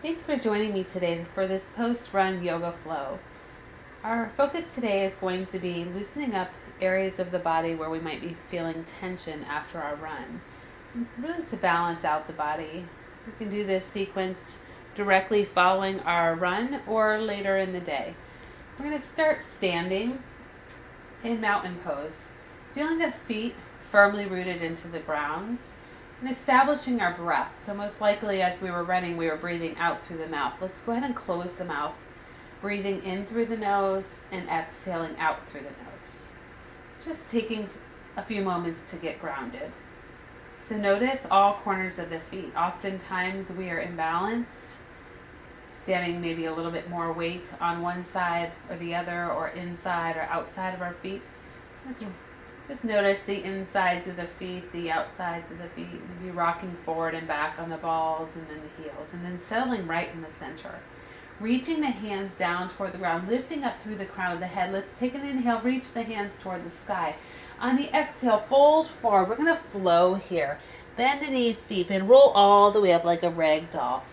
Thanks for joining me today for this post-run yoga flow. Our focus today is going to be loosening up areas of the body where we might be feeling tension after our run, really to balance out the body. We can do this sequence directly following our run or later in the day. We're going to start standing in mountain pose, feeling the feet firmly rooted into the ground and establishing our breath. So most likely as we were running, we were breathing out through the mouth. Let's go ahead and close the mouth, breathing in through the nose and exhaling out through the nose. Just taking a few moments to get grounded. So notice all corners of the feet. Oftentimes we are imbalanced, standing maybe a little bit more weight on one side or the other, or inside or outside of our feet. Let's just notice the insides of the feet, the outsides of the feet, maybe rocking forward and back on the balls and then the heels, and then settling right in the center. Reaching the hands down toward the ground, lifting up through the crown of the head. Let's take an inhale, reach the hands toward the sky. On the exhale, fold forward. We're going to flow here. Bend the knees deep and roll all the way up like a rag doll.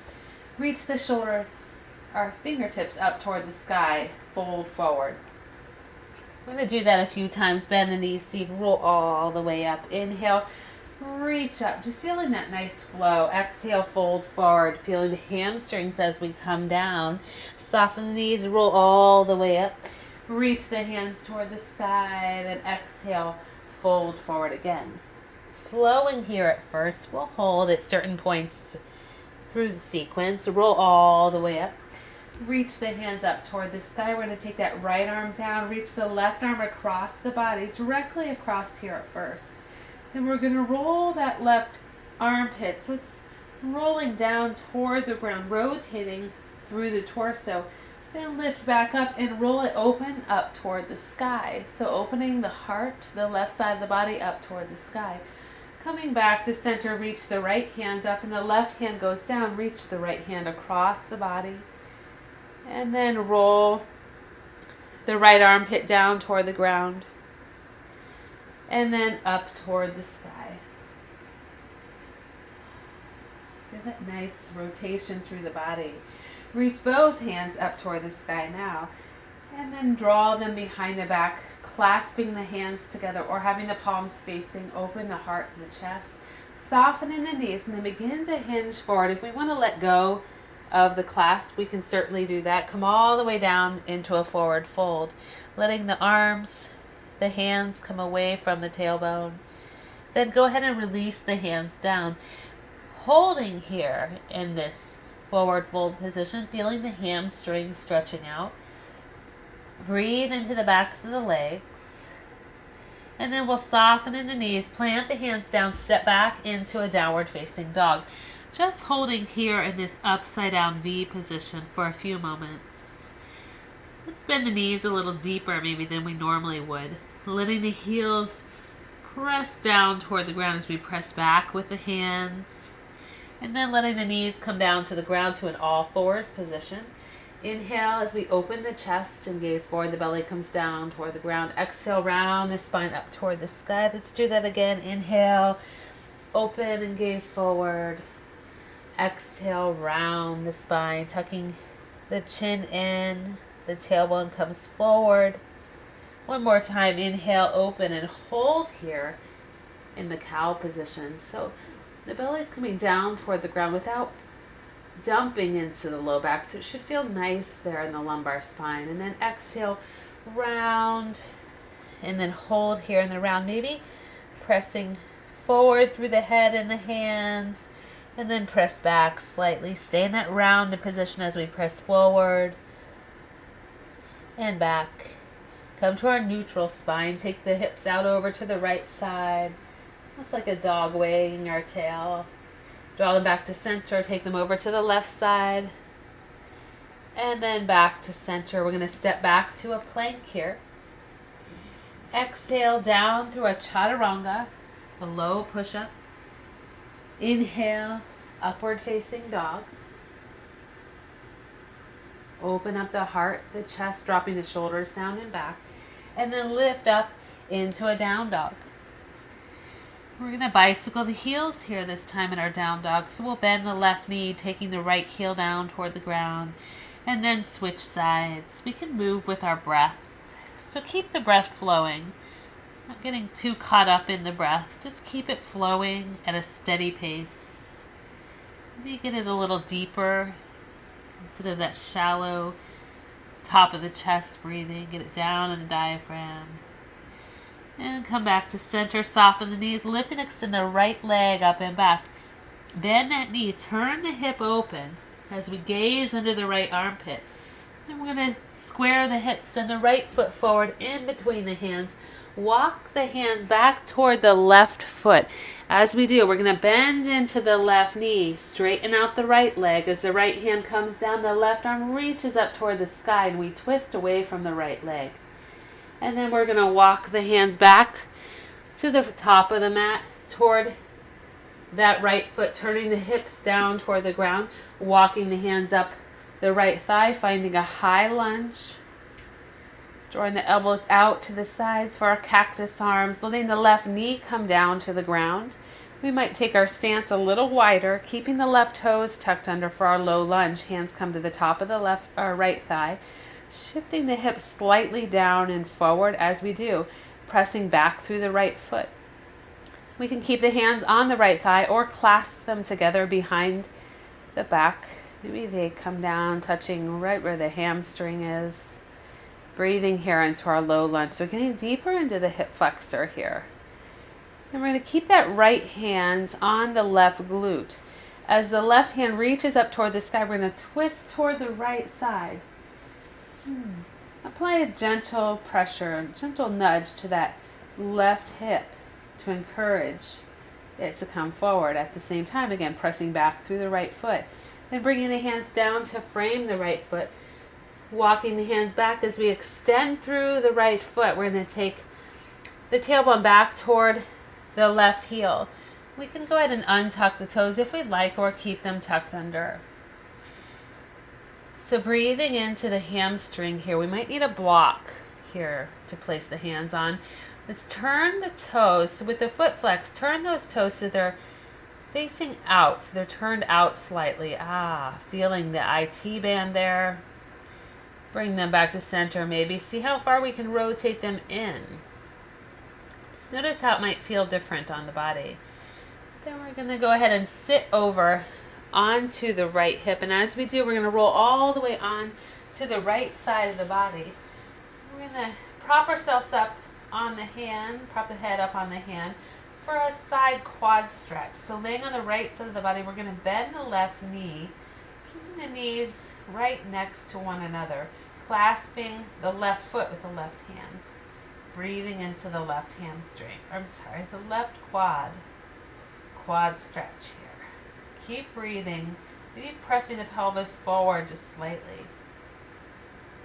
Reach the shoulders, our fingertips up toward the sky, fold forward. We're going to do that a few times. Bend the knees deep, roll all the way up. Inhale, reach up, just feeling that nice flow. Exhale, fold forward, feeling the hamstrings as we come down. Soften the knees, roll all the way up. Reach the hands toward the sky, then exhale, fold forward again. Flowing here at first, we'll hold at certain points through the sequence. Roll all the way up. Reach the hands up toward the sky. We're going to take that right arm down, reach the left arm across the body, directly across here at first. Then we're going to roll that left armpit, so it's rolling down toward the ground, rotating through the torso. Then lift back up and roll it open up toward the sky. So opening the heart, the left side of the body up toward the sky. Coming back to center, reach the right hand up and the left hand goes down. Reach the right hand across the body. And then roll the right armpit down toward the ground. And then up toward the sky. Feel that nice rotation through the body. Reach both hands up toward the sky now. And then draw them behind the back, clasping the hands together or having the palms facing open, the heart and the chest. Soften in the knees and then begin to hinge forward. If we want to let go of the clasp, we can certainly do that. Come all the way down into a forward fold, letting the arms, the hands come away from the tailbone. Then go ahead and release the hands down, holding here in this forward fold position, feeling the hamstrings stretching out. Breathe into the backs of the legs. And then we'll soften in the knees, plant the hands down, step back into a downward facing dog. Just holding here in this upside down V position for a few moments. Let's bend the knees a little deeper maybe than we normally would. Letting the heels press down toward the ground as we press back with the hands. And then letting the knees come down to the ground to an all fours position. Inhale as we open the chest and gaze forward. The belly comes down toward the ground. Exhale, round the spine up toward the sky. Let's do that again. Inhale, open and gaze forward. Exhale, round the spine, tucking the chin in. The tailbone comes forward. One more time. Inhale, open and hold here in the cow position. So the belly is coming down toward the ground without dumping into the low back. So it should feel nice there in the lumbar spine. And then exhale, round, and then hold here in the round. Maybe pressing forward through the head and the hands. And then press back slightly. Stay in that rounded position as we press forward and back. Come to our neutral spine. Take the hips out over to the right side. Almost like a dog wagging our tail. Draw them back to center. Take them over to the left side. And then back to center. We're going to step back to a plank here. Exhale down through a chaturanga, a low push-up. Inhale, upward facing dog. Open up the heart, the chest, dropping the shoulders down and back. And then lift up into a down dog. We're going to bicycle the heels here this time in our down dog. So we'll bend the left knee, taking the right heel down toward the ground, and then switch sides. We can move with our breath. So keep the breath flowing. Not getting too caught up in the breath. Just keep it flowing at a steady pace. Maybe get it a little deeper instead of that shallow top of the chest breathing. Get it down in the diaphragm. And come back to center. Soften the knees. Lift and extend the right leg up and back. Bend that knee. Turn the hip open as we gaze under the right armpit. And we're going to square the hips. Send the right foot forward in between the hands. Walk the hands back toward the left foot. As we do, we're going to bend into the left knee. Straighten out the right leg. As the right hand comes down, the left arm reaches up toward the sky, and we twist away from the right leg. And then we're going to walk the hands back to the top of the mat toward that right foot, turning the hips down toward the ground, walking the hands up the right thigh, finding a high lunge, drawing the elbows out to the sides for our cactus arms, letting the left knee come down to the ground. We might take our stance a little wider, keeping the left toes tucked under for our low lunge. Hands come to the top of the left or right thigh, shifting the hips slightly down and forward as we do, pressing back through the right foot. We can keep the hands on the right thigh or clasp them together behind the back. Maybe they come down, touching right where the hamstring is. Breathing here into our low lunge. So getting deeper into the hip flexor here. And we're going to keep that right hand on the left glute. As the left hand reaches up toward the sky, we're going to twist toward the right side. Apply a gentle pressure, a gentle nudge to that left hip to encourage it to come forward. At the same time, again, pressing back through the right foot. Then bringing the hands down to frame the right foot. Walking the hands back as we extend through the right foot. We're going to take the tailbone back toward the left heel. We can go ahead and untuck the toes if we'd like, or keep them tucked under. So breathing into the hamstring here. We might need a block here to place the hands on. Let's turn the toes. So with the foot flex, turn those toes so they're facing out. So they're turned out slightly. Feeling the IT band there. Bring them back to center maybe. See how far we can rotate them in. Just notice how it might feel different on the body. Then we're going to go ahead and sit over onto the right hip. And as we do, we're going to roll all the way on to the right side of the body. We're going to prop ourselves up on the hand, prop the head up on the hand for a side quad stretch. So laying on the right side of the body, we're going to bend the left knee, keeping the knees right next to one another, clasping the left foot with the left hand, breathing into the left hamstring, the left quad stretch here. Keep breathing, maybe pressing the pelvis forward just slightly.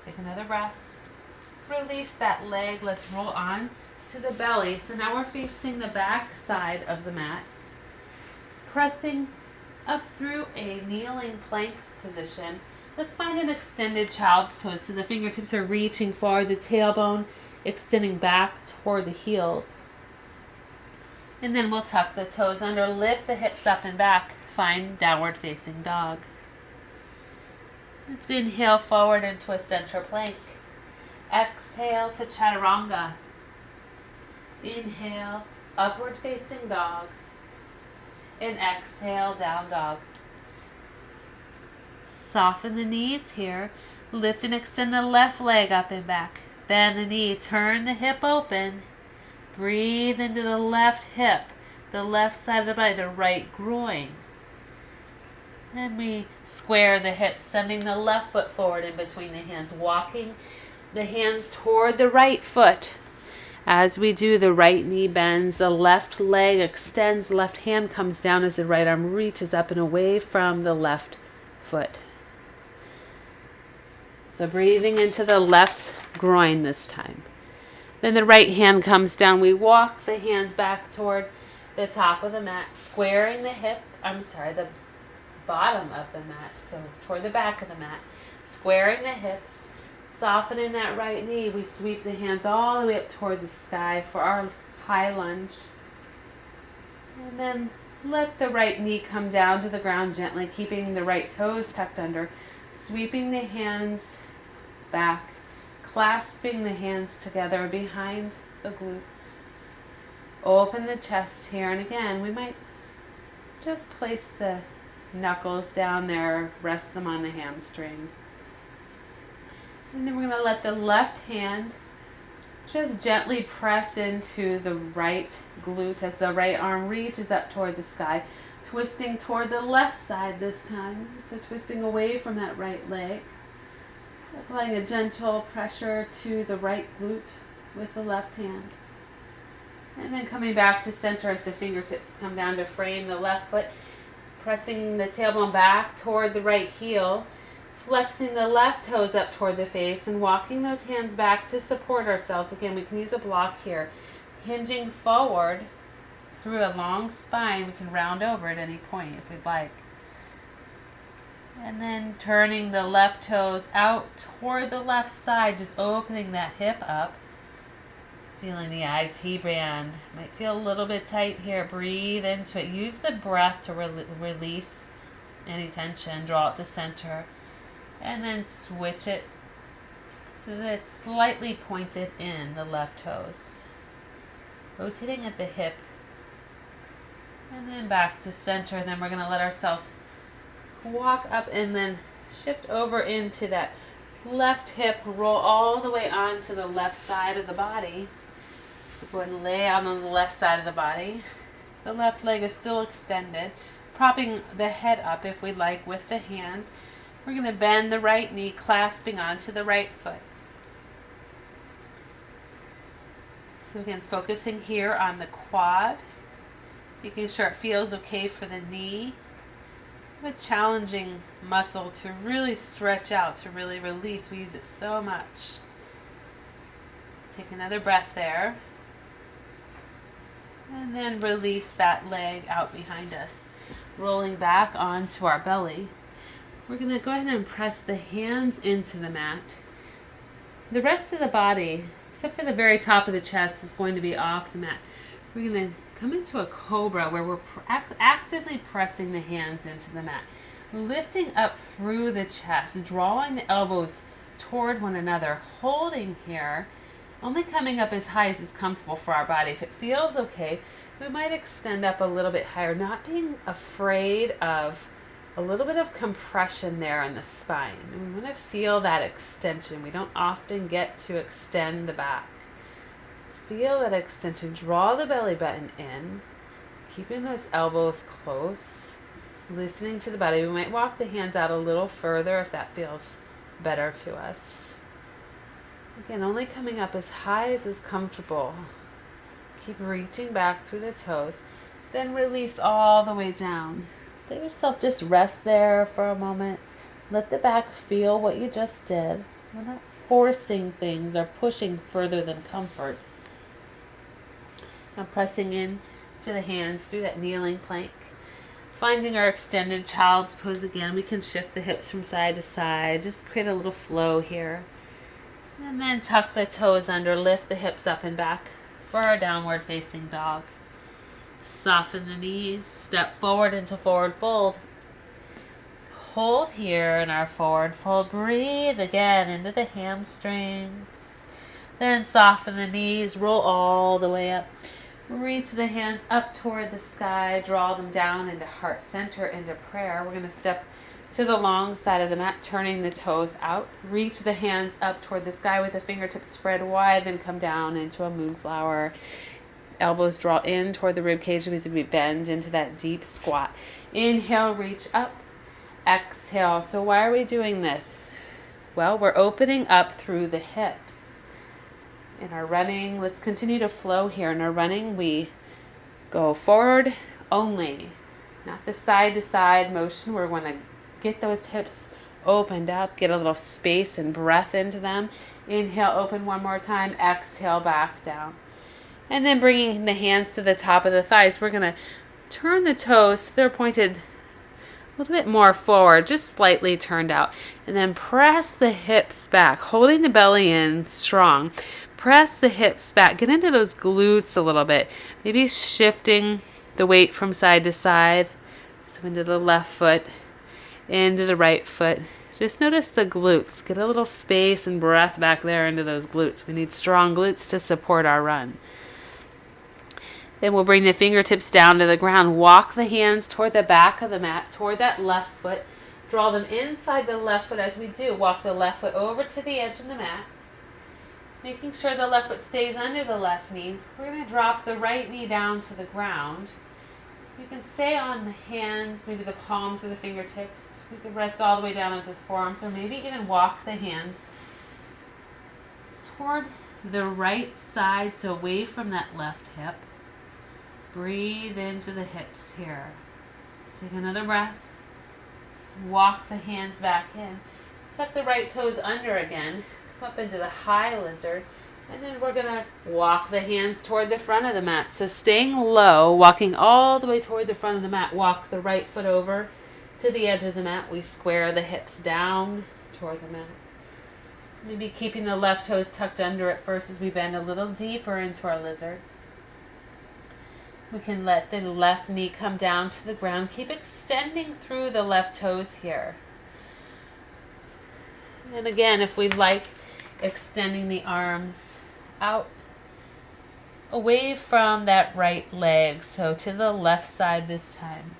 Take another breath. Release that leg. Let's roll on to the belly. So now we're facing the back side of the mat, pressing up through a kneeling plank position. Let's find an extended child's pose. So the fingertips are reaching forward, the tailbone extending back toward the heels. And then we'll tuck the toes under, lift the hips up and back, find downward facing dog. Let's inhale forward into a center plank. Exhale to chaturanga. Inhale, upward facing dog. And exhale, down dog. Soften the knees here. Lift and extend the left leg up and back. Bend the knee, turn the hip open. Breathe into the left hip, the left side of the body, the right groin. And we square the hips, sending the left foot forward in between the hands, walking the hands toward the right foot. As we do, the right knee bends, the left leg extends, the left hand comes down as the right arm reaches up and away from the left foot. So breathing into the left groin this time. Then the right hand comes down. We walk the hands back toward the top of the mat, squaring the the bottom of the mat, so toward the back of the mat, squaring the hips, softening that right knee. We sweep the hands all the way up toward the sky for our high lunge. And then let the right knee come down to the ground gently, keeping the right toes tucked under. Sweeping the hands back, clasping the hands together behind the glutes. Open the chest here, and again, we might just place the knuckles down there, rest them on the hamstring. And then we're going to let the left hand just gently press into the right glute as the right arm reaches up toward the sky, twisting toward the left side this time. So twisting away from that right leg. Applying a gentle pressure to the right glute with the left hand. And then coming back to center as the fingertips come down to frame the left foot, pressing the tailbone back toward the right heel, flexing the left toes up toward the face and walking those hands back to support ourselves. Again, we can use a block here. Hinging forward through a long spine. We can round over at any point if we'd like. And then turning the left toes out toward the left side, just opening that hip up. Feeling the IT band. Might feel a little bit tight here. Breathe into it. Use the breath to release any tension. Draw it to center. And then switch it so that it's slightly pointed in, the left toes. Rotating at the hip. And then back to center. And then we're going to let ourselves walk up and then shift over into that left hip. Roll all the way onto the left side of the body. So go ahead and lay out on the left side of the body. The left leg is still extended. Propping the head up if we'd like with the hand. We're going to bend the right knee, clasping onto the right foot. So again, focusing here on the quad. Making sure it feels okay for the knee. A challenging muscle to really stretch out, to really release. We use it so much. Take another breath there. And then release that leg out behind us. Rolling back onto our belly. We're going to go ahead and press the hands into the mat. The rest of the body, except for the very top of the chest, is going to be off the mat. We're going to come into a cobra where we're actively pressing the hands into the mat. Lifting up through the chest, drawing the elbows toward one another, holding here, only coming up as high as is comfortable for our body. If it feels okay, we might extend up a little bit higher, not being afraid of a little bit of compression there on the spine. And we want to feel that extension. We don't often get to extend the back. Let's feel that extension. Draw the belly button in, keeping those elbows close, listening to the body. We might walk the hands out a little further if that feels better to us. Again, only coming up as high as is comfortable. Keep reaching back through the toes. Then release all the way down. Let yourself just rest there for a moment. Let the back feel what you just did. We're not forcing things or pushing further than comfort. Now pressing in to the hands through that kneeling plank. Finding our extended child's pose again. We can shift the hips from side to side. Just create a little flow here. And then tuck the toes under, lift the hips up and back for our downward facing dog. Soften the knees, step forward into forward fold. Hold here in our forward fold. Breathe again into the hamstrings. Then soften the knees, roll all the way up. Reach the hands up toward the sky, draw them down into heart center, into prayer. We're going to step to the long side of the mat, turning the toes out. Reach the hands up toward the sky with the fingertips spread wide, then come down into a moonflower. Elbows draw in toward the rib cage as we bend into that deep squat. Inhale, reach up. Exhale. So why are we doing this? Well, we're opening up through the hips. In our running, let's continue to flow here. In our running, we go forward only, not the side to side motion. We're going to get those hips opened up, get a little space and breath into them. Inhale, open one more time. Exhale, back down. And then bringing the hands to the top of the thighs, we're going to turn the toes so they're pointed a little bit more forward, just slightly turned out. And then press the hips back, holding the belly in strong. Press the hips back. Get into those glutes a little bit. Maybe shifting the weight from side to side. So into the left foot, into the right foot. Just notice the glutes. Get a little space and breath back there into those glutes. We need strong glutes to support our run. Then we'll bring the fingertips down to the ground. Walk the hands toward the back of the mat, toward that left foot. Draw them inside the left foot as we do. Walk the left foot over to the edge of the mat, making sure the left foot stays under the left knee. We're going to drop the right knee down to the ground. You can stay on the hands, maybe the palms or the fingertips. You can rest all the way down into the forearms, or maybe even walk the hands toward the right side, so away from that left hip. Breathe into the hips here. Take another breath. Walk the hands back in. Tuck the right toes under again. Come up into the high lizard. And then we're going to walk the hands toward the front of the mat. So staying low, walking all the way toward the front of the mat. Walk the right foot over to the edge of the mat. We square the hips down toward the mat. Maybe keeping the left toes tucked under at first as we bend a little deeper into our lizard. We can let the left knee come down to the ground. Keep extending through the left toes here. And again, if we like, extending the arms out away from that right leg, so to the left side this time.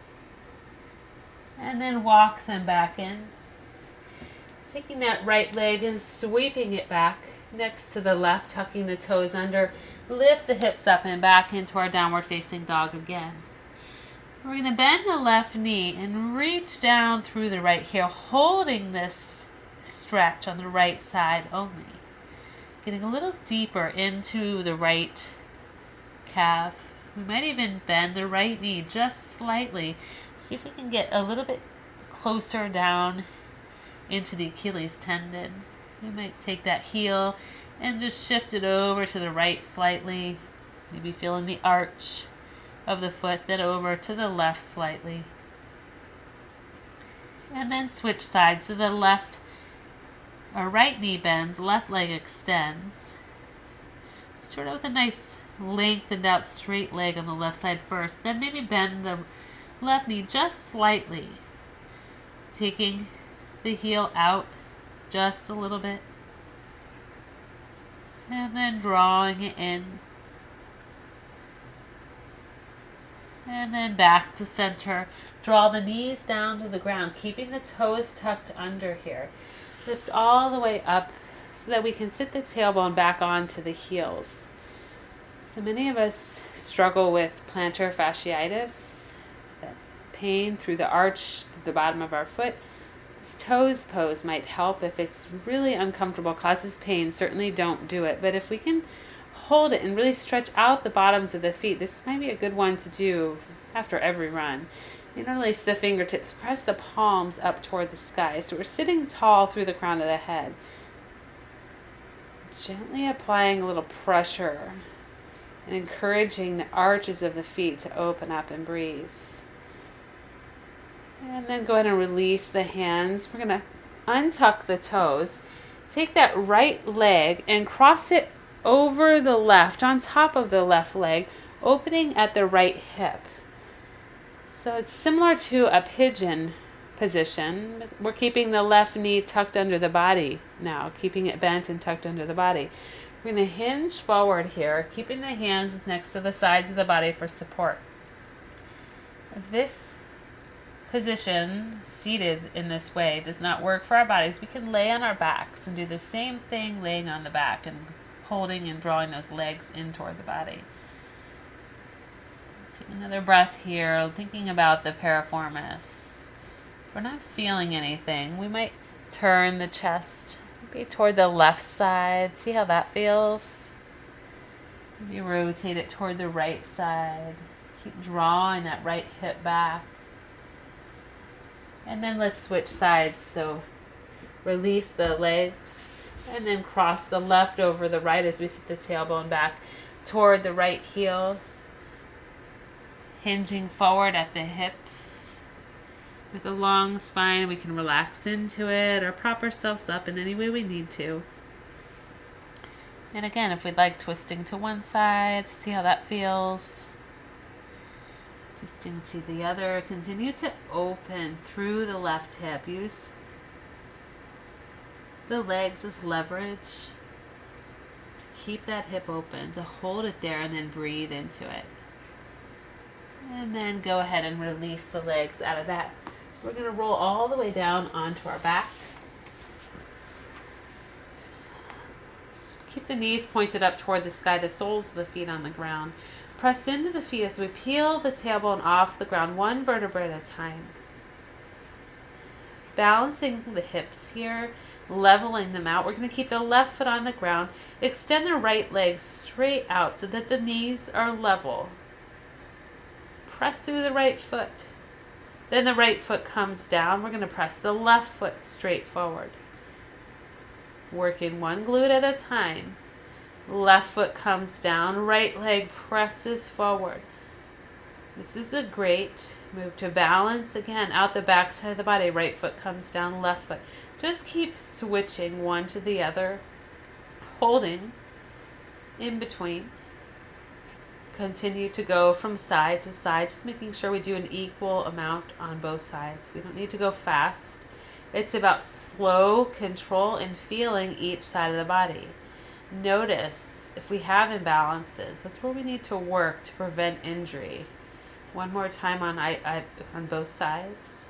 And then walk them back in. Taking that right leg and sweeping it back next to the left, tucking the toes under. Lift the hips up and back into our downward facing dog again. We're going to bend the left knee and reach down through the right heel, holding this stretch on the right side only. Getting a little deeper into the right calf. We might even bend the right knee just slightly. See if we can get a little bit closer down into the Achilles tendon. We might take that heel and just shift it over to the right slightly. Maybe feeling the arch of the foot, then over to the left slightly. And then switch sides. So the left or right knee bends, left leg extends. Sort of with a nice lengthened out straight leg on the left side first. Then maybe bend the left knee just slightly. Taking the heel out just a little bit. And then drawing it in. And then back to center. Draw the knees down to the ground, keeping the toes tucked under here. Lift all the way up so that we can sit the tailbone back onto the heels. So many of us struggle with plantar fasciitis, that pain through the arch, through the bottom of our foot. This toes pose might help. If it's really uncomfortable, causes pain, certainly don't do it. But if we can hold it and really stretch out the bottoms of the feet, this might be a good one to do after every run. Interlace the fingertips, press the palms up toward the sky. So we're sitting tall through the crown of the head. Gently applying a little pressure and encouraging the arches of the feet to open up and breathe. And then go ahead and release the hands. We're going to untuck the toes. Take that right leg and cross it over the left, on top of the left leg, opening at the right hip. So it's similar to a pigeon position. We're keeping the left knee tucked under the body now, keeping it bent and tucked under the body. We're going to hinge forward here, keeping the hands next to the sides of the body for support. If this position, seated in this way, does not work for our bodies, we can lay on our backs and do the same thing laying on the back and holding and drawing those legs in toward the body. Take another breath here, thinking about the piriformis. If we're not feeling anything, we might turn the chest maybe toward the left side. See how that feels? Maybe rotate it toward the right side. Keep drawing that right hip back. And then let's switch sides. So release the legs and then cross the left over the right as we sit the tailbone back toward the right heel. Hinging forward at the hips. With a long spine, we can relax into it or prop ourselves up in any way we need to. And again, if we'd like, twisting to one side, see how that feels. Twisting to the other. Continue to open through the left hip. Use the legs as leverage to keep that hip open, to hold it there and then breathe into it. And then go ahead and release the legs out of that. We're going to roll all the way down onto our back. Let's keep the knees pointed up toward the sky, the soles of the feet on the ground. Press into the feet as we peel the tailbone off the ground, one vertebra at a time. Balancing the hips here, leveling them out. We're going to keep the left foot on the ground. Extend the right leg straight out so that the knees are level. Press through the right foot. Then the right foot comes down. We're going to press the left foot straight forward. Working one glute at a time. Left foot comes down. Right leg presses forward. This is a great move to balance. Again, out the back side of the body. Right foot comes down, left foot. Just keep switching one to the other. Holding in between. Continue to go from side to side, just making sure we do an equal amount on both sides. We don't need to go fast. It's about slow control and feeling each side of the body. Notice if we have imbalances. That's where we need to work to prevent injury. One more time on both sides.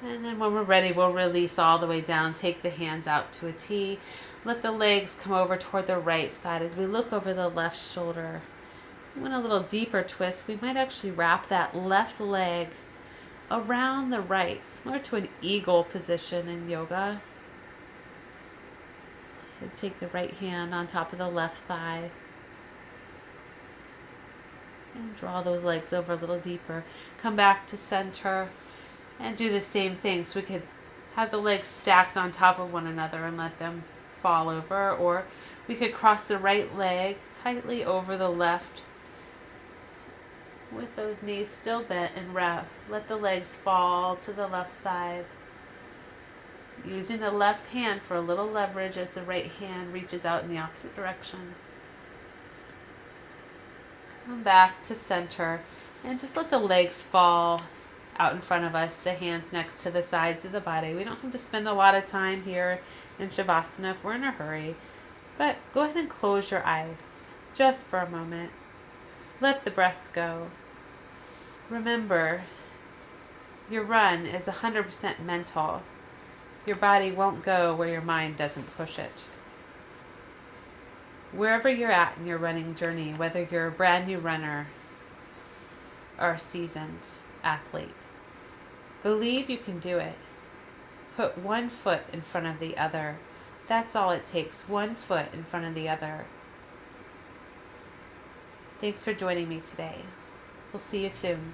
And then when we're ready, we'll release all the way down. Take the hands out to a T. Let the legs come over toward the right side as we look over the left shoulder. We want a little deeper twist. We might actually wrap that left leg around the right, similar to an eagle position in yoga. And take the right hand on top of the left thigh. And draw those legs over a little deeper. Come back to center and do the same thing. So we could have the legs stacked on top of one another and let them fall over, or we could cross the right leg tightly over the left with those knees still bent and wrap. Let the legs fall to the left side. Using the left hand for a little leverage as the right hand reaches out in the opposite direction. Come back to center and just let the legs fall out in front of us, the hands next to the sides of the body. We don't have to spend a lot of time here in Shavasana if we're in a hurry, but go ahead and close your eyes just for a moment. Let the breath go. Remember, your run is 100% mental. Your body won't go where your mind doesn't push it. Wherever you're at in your running journey, whether you're a brand new runner or a seasoned athlete, believe you can do it. Put one foot in front of the other. That's all it takes. One foot in front of the other. Thanks for joining me today. We'll see you soon.